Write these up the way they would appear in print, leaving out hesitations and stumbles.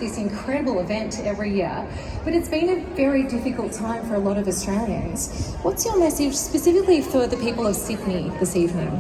this incredible event every year, but it's been a very difficult time for a lot of Australians. What's your message specifically for the people of Sydney this evening?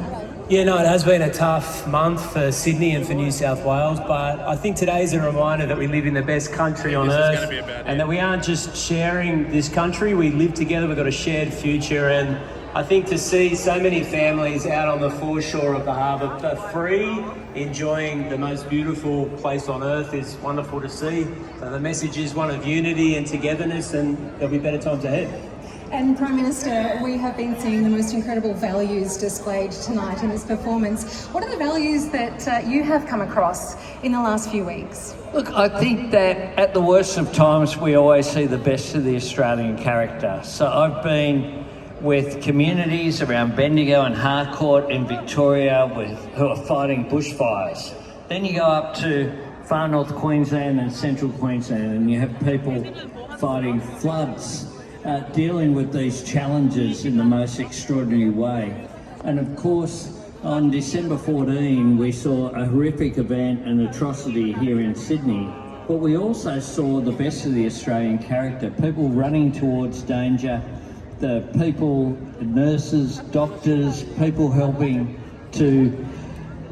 Yeah, no, it has been a tough month for Sydney and for New South Wales, but I think today's a reminder that we live in the best country on earth and that we aren't just sharing this country, we live together, we've got a shared future. And I think to see so many families out on the foreshore of the harbour for free, enjoying the most beautiful place on earth is wonderful to see. So the message is one of unity and togetherness, and there'll be better times ahead. And Prime Minister, we have been seeing the most incredible values displayed tonight in this performance. What are the values that you have come across in the last few weeks? Look, I think that at the worst of times, we always see the best of the Australian character. So I've been with communities around Bendigo and Harcourt in Victoria who are fighting bushfires. Then you go up to far north Queensland and central Queensland and you have people fighting floods, dealing with these challenges in the most extraordinary way. And of course, on December 14, we saw a horrific event and atrocity here in Sydney, but we also saw the best of the Australian character, people running towards danger, the people, nurses, doctors, people helping to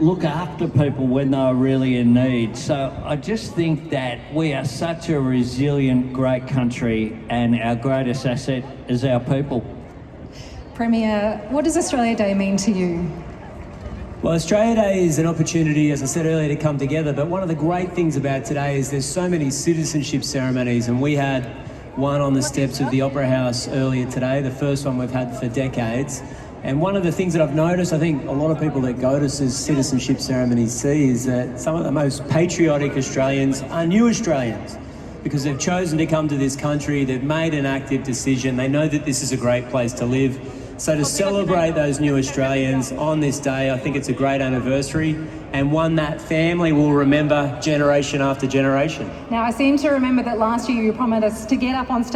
look after people when they're really in need. So I just think that we are such a resilient, great country, and our greatest asset is our people. Premier, what does Australia Day mean to you? Well, Australia Day is an opportunity, as I said earlier, to come together, but one of the great things about today is there's so many citizenship ceremonies, and we had one on the steps of the Opera House earlier today, the first one we've had for decades. And one of the things that I've noticed, I think a lot of people that go to citizenship ceremonies see, is that some of the most patriotic Australians are new Australians because they've chosen to come to this country, they've made an active decision, they know that this is a great place to live. So to celebrate those new Australians on this day, I think it's a great anniversary and one that family will remember generation after generation. Now, I seem to remember that last year you promised us to get up on stage